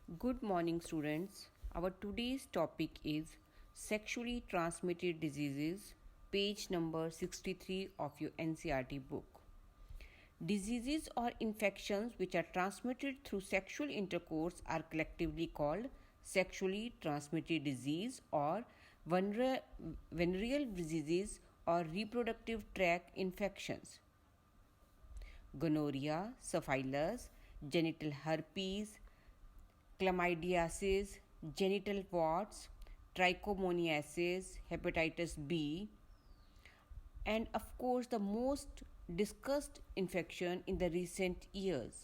Good morning, students. Our today's topic is sexually transmitted diseases, page number 63 of your NCERT book. Diseases or infections which are transmitted through sexual intercourse are collectively called sexually transmitted disease or venereal diseases or reproductive tract infections. Gonorrhea, syphilis, genital herpes, chlamydiasis, genital warts, trichomoniasis, hepatitis B, and of course the most discussed infection in the recent years.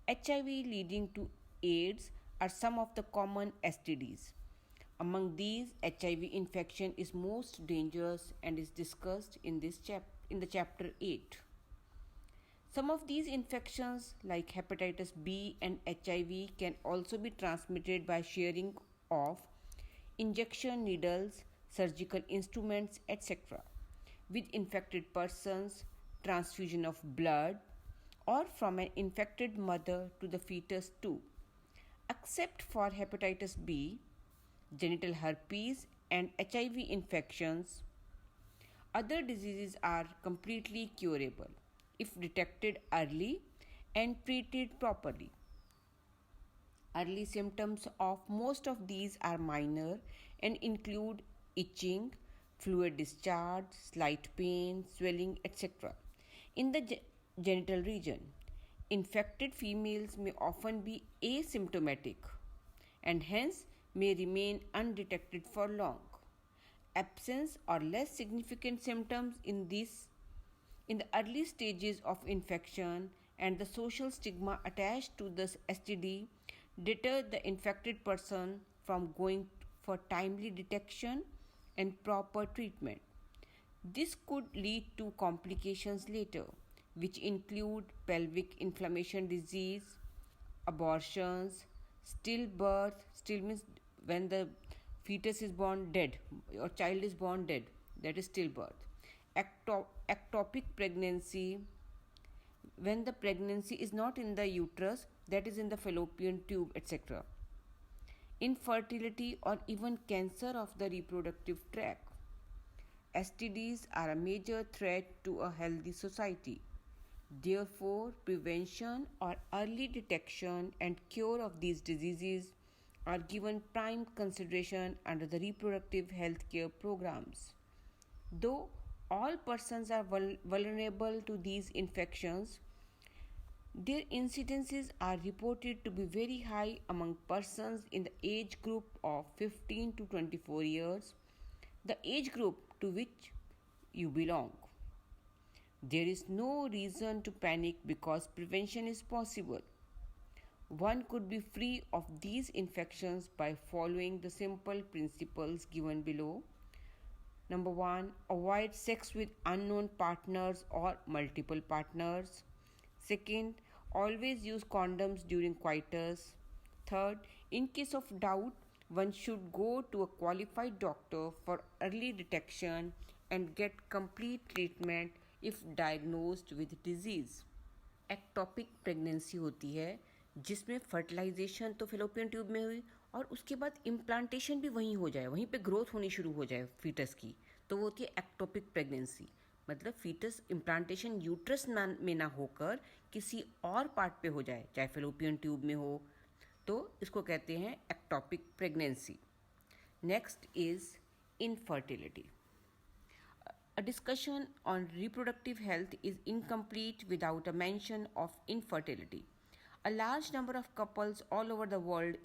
HIV leading to AIDS are some of the common STDs. Among these, HIV infection is most dangerous and is discussed in the chapter 8. Some of these infections like hepatitis B and HIV can also be transmitted by sharing of injection needles, surgical instruments, etc. with infected persons, transfusion of blood, or from an infected mother to the fetus too. Except for hepatitis B, genital herpes, and HIV infections, other diseases are completely curable if detected early and treated properly. Early symptoms of most of these are minor and include itching, fluid discharge, slight pain, swelling, etc. In the genital region, infected females may often be asymptomatic and hence may remain undetected for long. Absence or less significant symptoms in the early stages of infection and the social stigma attached to the STD deter the infected person from going for timely detection and proper treatment. This could lead to complications later, which include pelvic inflammation disease, abortions, stillbirth. Still means when the fetus is born dead or child is born dead, that is stillbirth. Ectopic pregnancy, when the pregnancy is not in the uterus, that is in the fallopian tube, etc. Infertility or even cancer of the reproductive tract. STDs are a major threat to a healthy society. Therefore, prevention or early detection and cure of these diseases are given prime consideration under the reproductive health care programs. Though all persons are vulnerable to these infections, their incidences are reported to be very high among persons in the age group of 15 to 24 years, the age group to which you belong. There is no reason to panic because prevention is possible. One could be free of these infections by following the simple principles given below. Number 1, avoid sex with unknown partners or multiple partners. Second, always use condoms during coitus. Third, in case of doubt, one should go to a qualified doctor for early detection and get complete treatment if diagnosed with disease. Ectopic pregnancy होती है जिसमें fertilisation तो fallopian tube में हुई और उसके बाद implantation भी वहीं हो जाए, वहीं पे ग्रोथ होनी शुरू हो जाए फीटस की, तो वो होती है एक्टॉपिक प्रेगनेंसी. मतलब फीटस इम्प्लांटेशन यूट्रस में ना होकर किसी और पार्ट पे हो जाए, चाहे फेलोपियन ट्यूब में हो, तो इसको कहते हैं ectopic pregnancy. Next is infertility. A discussion on reproductive health is incomplete without a mention of infertility. A large number of couples all over the world,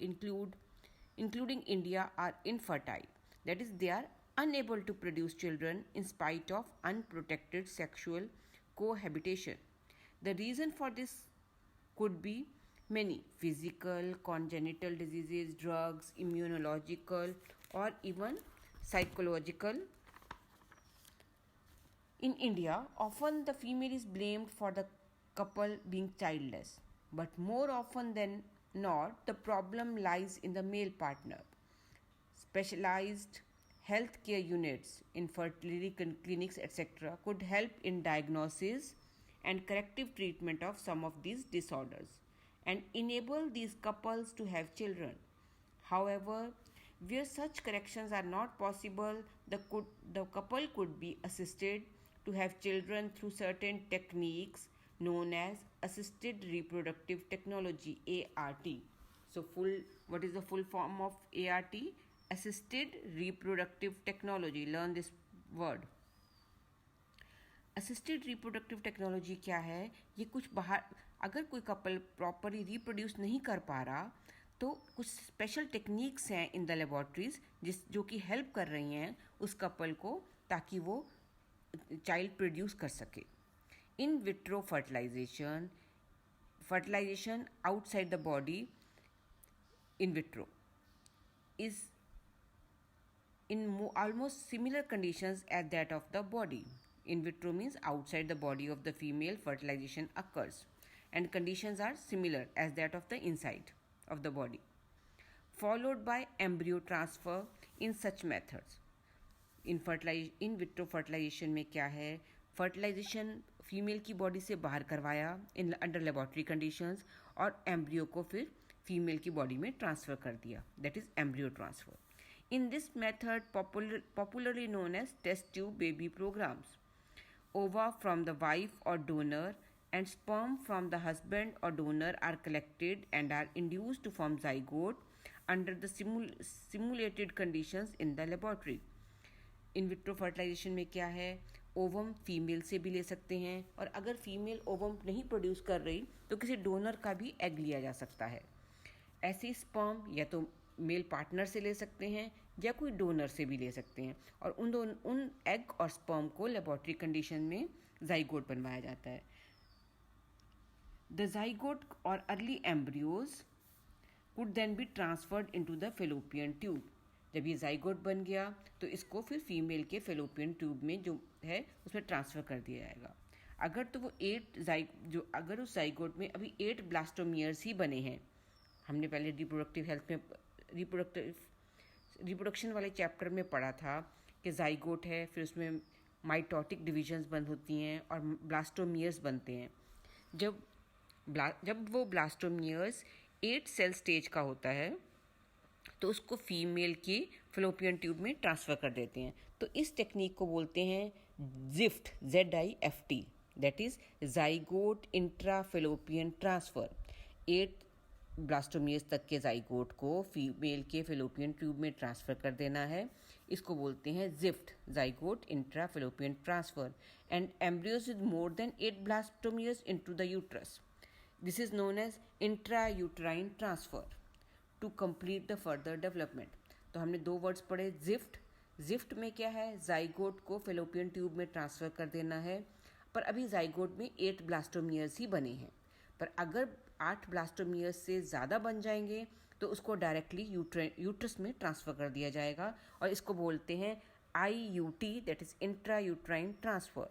including India, are infertile. That is, they are unable to produce children in spite of unprotected sexual cohabitation. The reason for this could be many: physical, congenital diseases, drugs, immunological, or even psychological. In India, often the female is blamed for the couple being childless, but more often than not, the problem lies in the male partner. Specialized healthcare units, infertility clinics, etc., could help in diagnosis and corrective treatment of some of these disorders. and enable these couples to have children. However, where such corrections are not possible, the couple could be assisted to have children through certain techniques known as assisted reproductive technology, ART. So what is the full form of ART? Assisted reproductive technology. Learn this word. Assisted reproductive technology क्या है? ये कुछ बाहर, अगर कोई couple properly reproduce नहीं कर पा रहा तो कुछ स्पेशल टेक्निक्स हैं इन द लेबॉर्ट्रीज जो कि हेल्प कर रही हैं उस कपल को ताकि वो चाइल्ड प्रोड्यूस कर सके. In vitro fertilisation outside the body in vitro is in almost similar conditions as that of the body. In vitro means outside the body of the female fertilization occurs and conditions are similar as that of the inside of the body, followed by embryo transfer in such methods. In vitro fertilization में क्या है? Fertilisation female की body से बाहर करवाया in under laboratory conditions और embryo को फिर फीमेल की बॉडी में ट्रांसफ़र कर दिया, that is embryo transfer. In this method, popularly known as test tube baby programs, ova from the wife or donor and sperm from the husband or donor are collected and are induced to form zygote under the simulated conditions in the laboratory. In vitro fertilisation में क्या है? Ovum female से भी ले सकते हैं और अगर फीमेल ओवम नहीं प्रोड्यूस कर रही तो किसी डोनर का भी एग लिया जा सकता है. ऐसे स्पर्म या तो मेल पार्टनर से ले सकते हैं या कोई डोनर से भी ले सकते हैं और उन एग और स्पर्म को लेबोरेटरी कंडीशन में जाइगोट बनवाया जाता है. द जाइगोट और early embryos could then be transferred into the fallopian tube. जब ये जाइगोट बन गया तो इसको फिर फीमेल के फेलोपियन ट्यूब में जो है उसमें ट्रांसफ़र कर दिया जाएगा. अगर तो वो अगर उस जाइगोट में अभी 8 ब्लास्टोमियर्स ही बने हैं, हमने पहले रिप्रोडक्टिव हेल्थ में रिप्रोडक्शन वाले चैप्टर में पढ़ा था कि जाइगोट है, फिर उसमें माइटोटिक डिविजन्स बंद होती हैं और ब्लास्टोमियर्स बनते हैं. जब वो ब्लास्टोमियर्स 8 सेल स्टेज का होता है तो उसको फीमेल की फेलोपियन ट्यूब में ट्रांसफ़र कर देते हैं. तो इस टेक्निक को बोलते हैं ZIFT, ZIFT, that is zygote intra fallopian transfer. 8 blastomeres तक के जाइगोट को फीमेल के फेलोपियन ट्यूब में ट्रांसफ़र कर देना है. इसको बोलते हैं ZIFT, zygote intra fallopian transfer. And embryos with more than 8 blastomeres into the uterus. This is known as intra uterine transfer to complete the further development. तो हमने 2 वर्ड्स पढ़े. जिफ्ट में क्या है? जाइगोट को फेलोपियन ट्यूब में transfer कर देना है, पर अभी जाइगोट में 8 ब्लास्टोमियर्स ही बने हैं. पर अगर 8 ब्लास्टोमियर्स से ज़्यादा बन जाएंगे तो उसको डायरेक्टली यूट्रस में ट्रांसफ़र कर दिया जाएगा और इसको बोलते हैं IUT, that is intra uterine transfer.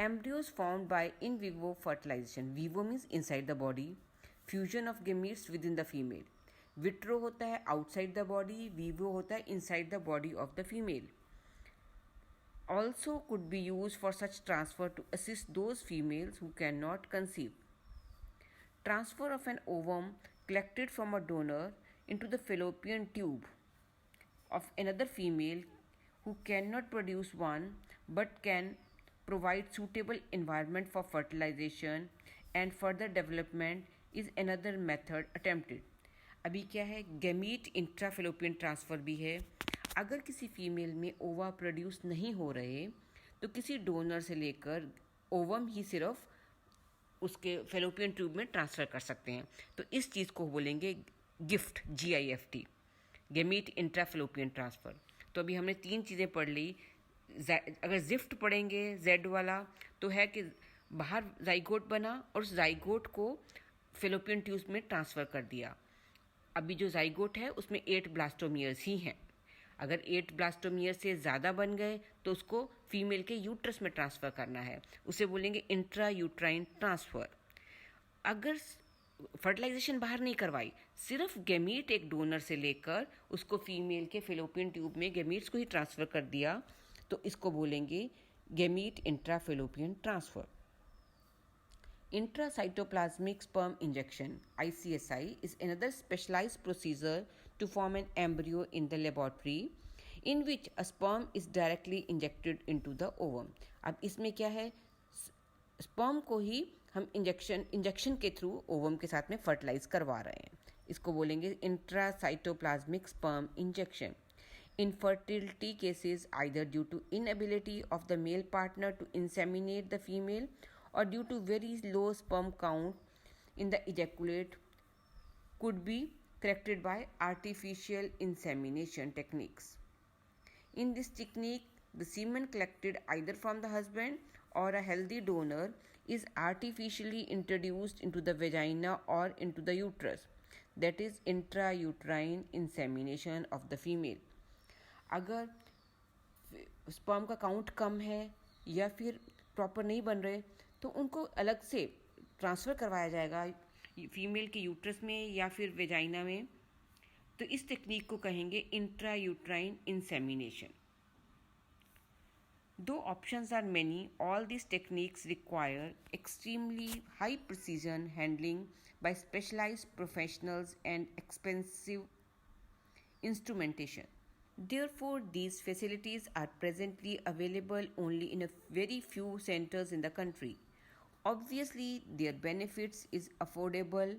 Embryos formed by in vivo fertilisation. Vivo means inside the body. Fusion of gametes with in the female. Vitro होता है आउटसाइड द बॉडी, विवो होता है inside the body of the female. Also could be used for such transfer to assist those females who cannot conceive. Transfer of an ovum collected from a donor into the fallopian tube of another female who cannot produce one but can provide suitable environment for fertilization and further development is another method attempted. अभी क्या है? Gamete intrafallopian transfer भी है. अगर किसी female में ओवा produce नहीं हो रहे तो किसी डोनर से लेकर ओवम ही सिर्फ उसके फेलोपियन ट्यूब में ट्रांसफ़र कर सकते हैं. तो इस चीज़ को बोलेंगे gift, GIFT, gamete intrafallopian transfer. तो अभी हमने 3 चीज़ें पढ़ ली. अगर जिफ्ट पढ़ेंगे Z वाला तो है कि बाहर जाइगोट बना और उस जाइगोट को फेलोपियन ट्यूब में ट्रांसफ़र कर दिया. अभी जो जाइगोट है उसमें 8 ब्लास्टोमियर्स ही हैं. अगर 8 ब्लास्टोमियर से ज़्यादा बन गए तो उसको फीमेल के यूट्रस में ट्रांसफ़र करना है, उसे बोलेंगे इंट्रा यूट्राइन ट्रांसफ़र. अगर फर्टिलाइजेशन बाहर नहीं करवाई, सिर्फ गैमीट एक डोनर से लेकर उसको फीमेल के फेलोपियन ट्यूब में गैमीट्स को ही ट्रांसफ़र कर दिया तो इसको बोलेंगे gamete intra fallopian transfer. Intracytoplasmic sperm injection (ICSI) is another specialized procedure to form an embryo in the laboratory in which a sperm is directly injected into the ovum. अब इसमें क्या है, स्पर्म को ही हम इंजेक्शन के through ovum के साथ में फर्टिलाइज करवा रहे हैं. इसको बोलेंगे intracytoplasmic sperm injection. Infertility cases, either due to inability of the male partner to inseminate the female or due to very low sperm count in the ejaculate, could be corrected by artificial insemination techniques. In this technique, the semen collected either from the husband or a healthy donor is artificially introduced into the vagina or into the uterus. That is intrauterine insemination of the female. अगर sperm का count कम है या फिर proper नहीं बन रहे तो उनको अलग से ट्रांसफ़र करवाया जाएगा फीमेल के यूट्रस में या फिर वेजाइना में. तो इस टेक्निक को कहेंगे intrauterine insemination. Though options are many, all these techniques require extremely high precision handling by specialized professionals and expensive instrumentation. Therefore, these facilities are presently available only in a very few centers in the country. Obviously, their benefits is affordable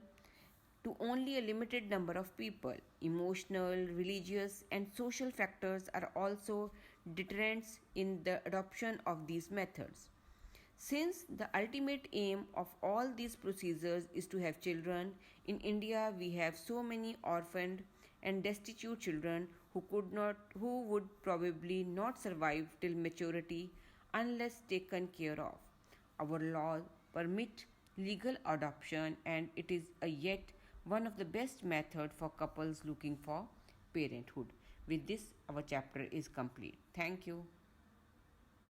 to only a limited number of people. Emotional, religious, and social factors are also deterrents in the adoption of these methods. Since the ultimate aim of all these procedures is to have children, in India we have so many orphaned and destitute children who would probably not survive till maturity unless taken care of. Our laws permit legal adoption and it is a yet one of the best method for couples looking for parenthood. With this, our chapter is complete. Thank you.